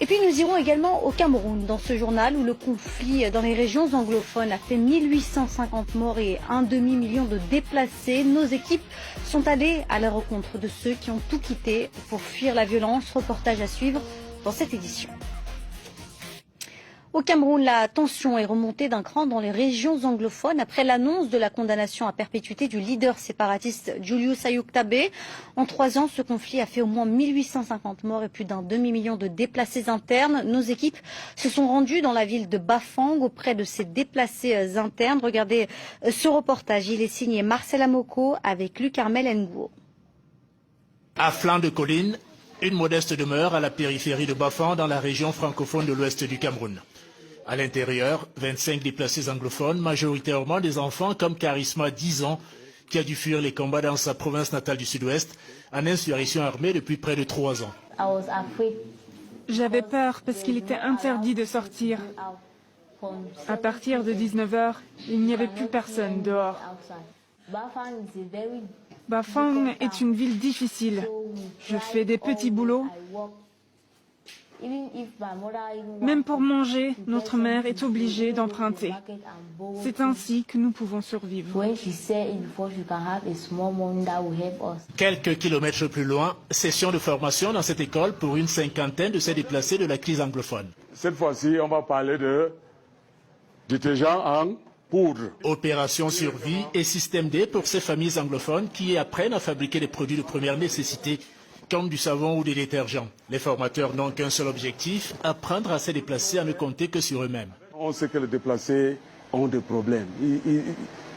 Et puis nous irons également au Cameroun, dans ce journal où le conflit dans les régions anglophones a fait 1850 morts et un demi-million de déplacés. Nos équipes sont allées à la rencontre de ceux qui ont tout quitté pour fuir la violence. Reportage à suivre dans cette édition. Au Cameroun, la tension est remontée d'un cran dans les régions anglophones après l'annonce de la condamnation à perpétuité du leader séparatiste Julius Ayuk Tabé. En 3 ans, ce conflit a fait au moins 1850 morts et plus d'un demi-million de déplacés internes. Nos équipes se sont rendues dans la ville de Bafang auprès de ces déplacés internes. Regardez ce reportage, il est signé Marcel Amoko avec Luc Armel Nguo. À flanc de colline, une modeste demeure à la périphérie de Bafang dans la région francophone de l'ouest du Cameroun. À l'intérieur, 25 déplacés anglophones, majoritairement des enfants comme Charisma, 10 ans, qui a dû fuir les combats dans sa province natale du sud-ouest, en insurrection armée depuis près de 3 ans. J'avais peur parce qu'il était interdit de sortir. À partir de 19 h, il n'y avait plus personne dehors. Bafang est une ville difficile. Je fais des petits boulots. Même pour manger, notre mère est obligée d'emprunter. C'est ainsi que nous pouvons survivre. Quelques kilomètres plus loin, session de formation dans cette école pour une cinquantaine de ces déplacés de la crise anglophone. Cette fois-ci, on va parler de détergent en poudre. Opération survie et système D pour ces familles anglophones qui apprennent à fabriquer des produits de première nécessité comme du savon ou des détergents. Les formateurs n'ont qu'un seul objectif, apprendre à se déplacer à ne compter que sur eux-mêmes. On sait que les déplacés ont des problèmes.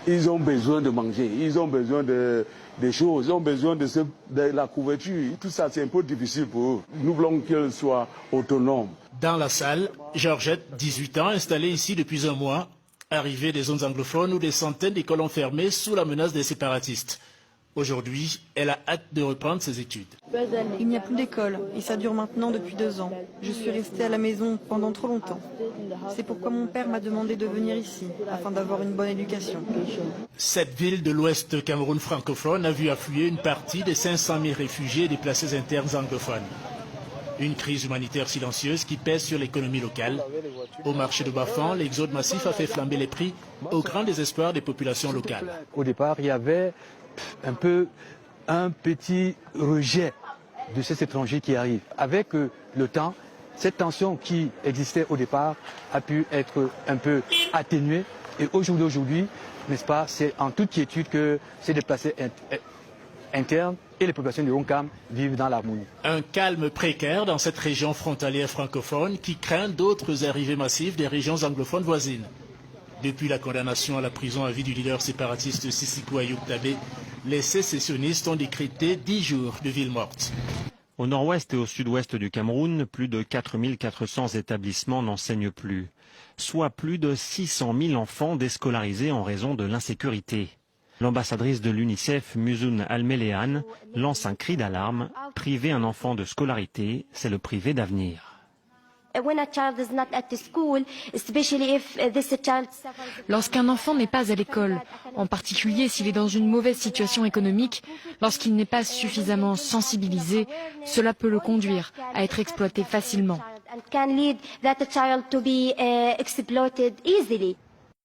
Ils ont besoin de manger, ils ont besoin des choses, ils ont besoin de la couverture. Tout ça, c'est un peu difficile pour eux. Nous voulons qu'ils soient autonomes. Dans la salle, Georgette, 18 ans, installée ici depuis 1 mois, arrivée des zones anglophones où des centaines d'écoles ont fermé sous la menace des séparatistes. Aujourd'hui, elle a hâte de reprendre ses études. Il n'y a plus d'école et ça dure maintenant depuis 2 ans. Je suis restée à la maison pendant trop longtemps. C'est pourquoi mon père m'a demandé de venir ici, afin d'avoir une bonne éducation. Cette ville de l'ouest Cameroun francophone a vu affluer une partie des 500 000 réfugiés et déplacés internes anglophones. Une crise humanitaire silencieuse qui pèse sur l'économie locale. Au marché de Bafang, l'exode massif a fait flamber les prix au grand désespoir des populations locales. Au départ, il y avait un petit rejet de ces étrangers qui arrivent. Avec le temps, cette tension qui existait au départ a pu être un peu atténuée. Et au jour d'aujourd'hui, n'est-ce pas, c'est en toute quiétude que ces déplacés internes et les populations de Ronkam vivent dans l'harmonie. Un calme précaire dans cette région frontalière francophone qui craint d'autres arrivées massives des régions anglophones voisines. Depuis la condamnation à la prison à vie du leader séparatiste Sisiku Ayuk Tabé, les sécessionnistes ont décrété 10 jours de ville morte. Au nord-ouest et au sud-ouest du Cameroun, plus de 4400 établissements n'enseignent plus, soit plus de 600 000 enfants déscolarisés en raison de l'insécurité. L'ambassadrice de l'UNICEF, Muzoun Almelehan, lance un cri d'alarme. Priver un enfant de scolarité, c'est le priver d'avenir. Lorsqu'un enfant n'est pas à l'école, en particulier s'il est dans une mauvaise situation économique, lorsqu'il n'est pas suffisamment sensibilisé, cela peut le conduire à être exploité facilement.